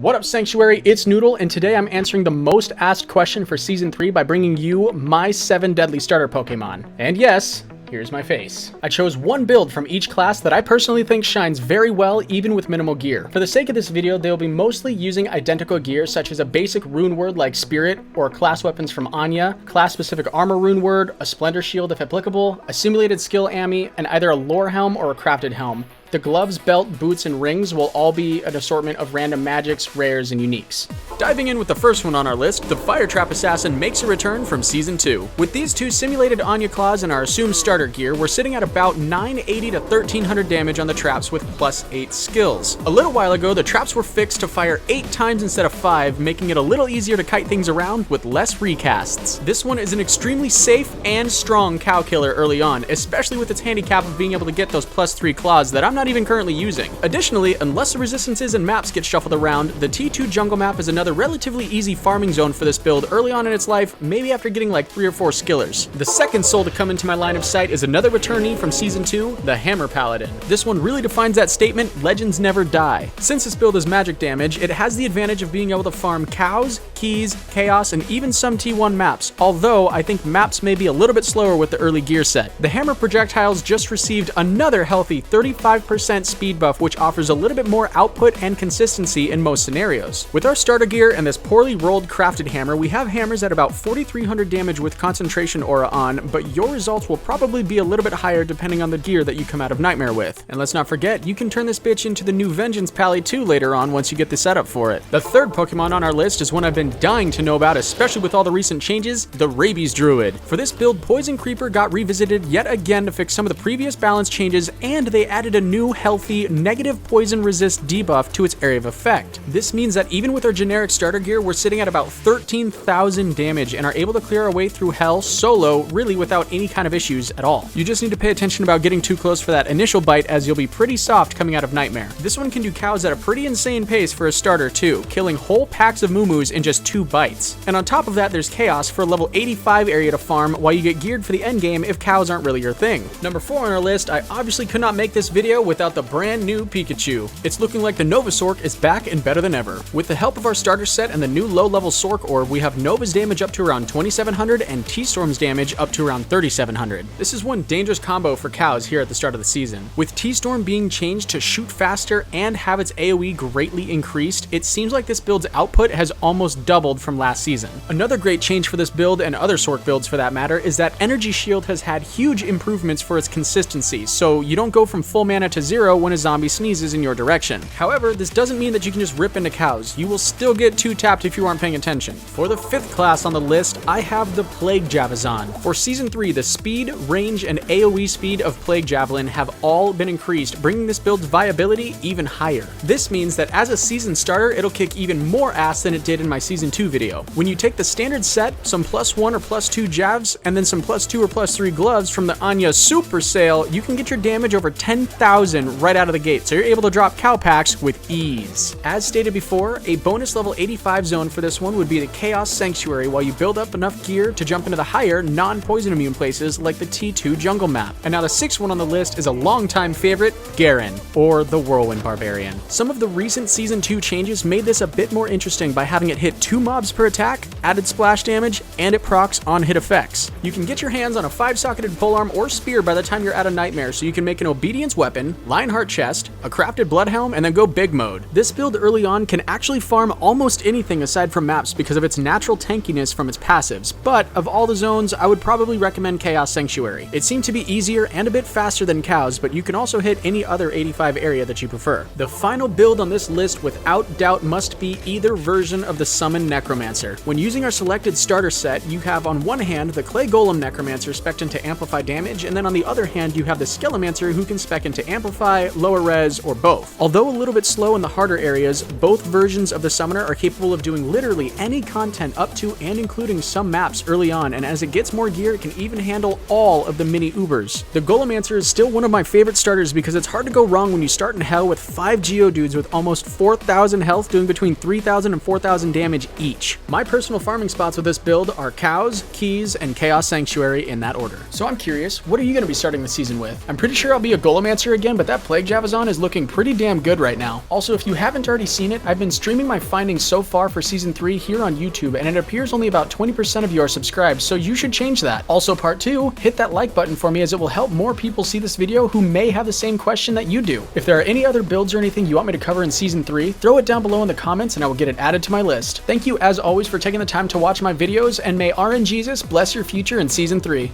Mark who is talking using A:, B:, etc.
A: What up, Sanctuary? It's Noodle, and today I'm answering the most asked question for Season 3 by bringing you my 7 deadly starter Pokemon. And yes, here's my face. I chose one build from each class that I personally think shines very well even with minimal gear. For the sake of this video, they'll be mostly using identical gear such as a basic rune word like Spirit, or class weapons from Anya, class-specific armor rune word, a Splendor Shield if applicable, a simulated skill Ami, and either a lore helm or a crafted helm. The gloves, belt, boots, and rings will all be an assortment of random magics, rares, and uniques. Diving in with the first one on our list, the Fire Trap Assassin makes a return from Season 2. With these two simulated Anya claws and our assumed starter gear, we're sitting at about 980 to 1300 damage on the traps with +8 skills. A little while ago, the traps were fixed to fire 8 times instead of 5, making it a little easier to kite things around with less recasts. This one is an extremely safe and strong cow killer early on, especially with its handicap of being able to get those +3 claws that I'm not even currently using. Additionally, unless the resistances and maps get shuffled around, the T2 jungle map is another relatively easy farming zone for this build early on in its life, maybe after getting like 3 or 4 skillers. The second soul to come into my line of sight is another returnee from Season 2, the Hammer Paladin. This one really defines that statement, legends never die. Since this build is magic damage, it has the advantage of being able to farm cows, keys, chaos, and even some T1 maps, although I think maps may be a little bit slower with the early gear set. The hammer projectiles just received another healthy 35% speed buff, which offers a little bit more output and consistency in most scenarios. With our starter gear and this poorly rolled crafted hammer, we have hammers at about 4300 damage with concentration aura on, but your results will probably be a little bit higher depending on the gear that you come out of Nightmare with. And let's not forget, you can turn this bitch into the new Vengeance Pally too later on once you get the setup for it. The third Pokemon on our list is one I've been dying to know about, especially with all the recent changes, the Rabies Druid. For this build, Poison Creeper got revisited yet again to fix some of the previous balance changes, and they added a new healthy negative poison resist debuff to its area of effect. This means that even with our generic starter gear, we're sitting at about 13,000 damage and are able to clear our way through hell solo, really without any kind of issues at all. You just need to pay attention about getting too close for that initial bite, as you'll be pretty soft coming out of Nightmare. This one can do cows at a pretty insane pace for a starter too, killing whole packs of Moo-Moos in just 2 bites. And on top of that, there's Chaos for a level 85 area to farm, while you get geared for the endgame if cows aren't really your thing. Number 4 on our list, I obviously could not make this video without the brand new Pikachu. It's looking like the Nova Sork is back and better than ever. With the help of our starter set and the new low-level Sork orb, we have Nova's damage up to around 2700 and T-Storm's damage up to around 3700. This is one dangerous combo for cows here at the start of the season. With T-Storm being changed to shoot faster and have its AoE greatly increased, it seems like this build's output has almost doubled from last season. Another great change for this build, and other Sork builds for that matter, is that Energy Shield has had huge improvements for its consistency, so you don't go from full mana to 0 when a zombie sneezes in your direction. However, this doesn't mean that you can just rip into cows. You will still get 2-tapped if you aren't paying attention. For the 5th class on the list, I have the Plague Javazon. For Season 3, the speed, range, and AoE speed of Plague Javelin have all been increased, bringing this build's viability even higher. This means that as a season starter, it'll kick even more ass than it did in my Season 2 video. When you take the standard set, some +1 or +2 Javs, and then some +2 or +3 gloves from the Anya Super Sale, you can get your damage over 10,000 right out of the gate, so you're able to drop cow packs with ease. As stated before, a bonus level 85 zone for this one would be the Chaos Sanctuary, while you build up enough gear to jump into the higher non-poison immune places like the T2 jungle map. And now the 6th one on the list is a longtime favorite, Garen, or the Whirlwind Barbarian. Some of the recent Season 2 changes made this a bit more interesting by having it hit 2 mobs per attack, added splash damage, and it procs on hit effects. You can get your hands on a 5-socketed polearm or spear by the time you're out of Nightmare, so you can make an obedience weapon, Lionheart chest, a crafted blood helm, and then go big mode. This build early on can actually farm almost anything aside from maps because of its natural tankiness from its passives, but of all the zones, I would probably recommend Chaos Sanctuary. It seemed to be easier and a bit faster than cows, but you can also hit any other 85 area that you prefer. The final build on this list without doubt must be either version of the Summon Necromancer. When using our selected starter set, you have on one hand the Clay Golem Necromancer spec'd into amplify damage, and then on the other hand you have the Skelemancer who can spec into amplify, lower res, or both. Although a little bit slow in the harder areas, both versions of the Summoner are capable of doing literally any content up to and including some maps early on, and as it gets more gear, it can even handle all of the mini Ubers. The Golemancer is still one of my favorite starters because it's hard to go wrong when you start in hell with 5 Geodudes with almost 4,000 health doing between 3,000 and 4,000 damage each. My personal farming spots with this build are cows, keys, and Chaos Sanctuary in that order. So I'm curious, what are you going to be starting the season with? I'm pretty sure I'll be a Golemancer again, again, but that Plague Javazon is looking pretty damn good right now. Also, if you haven't already seen it, I've been streaming my findings so far for Season 3 here on YouTube, and it appears only about 20% of you are subscribed, so you should change that. Also, part 2, hit that like button for me as it will help more people see this video who may have the same question that you do. If there are any other builds or anything you want me to cover in Season 3, throw it down below in the comments and I will get it added to my list. Thank you as always for taking the time to watch my videos, and may RNGesus bless your future in Season 3.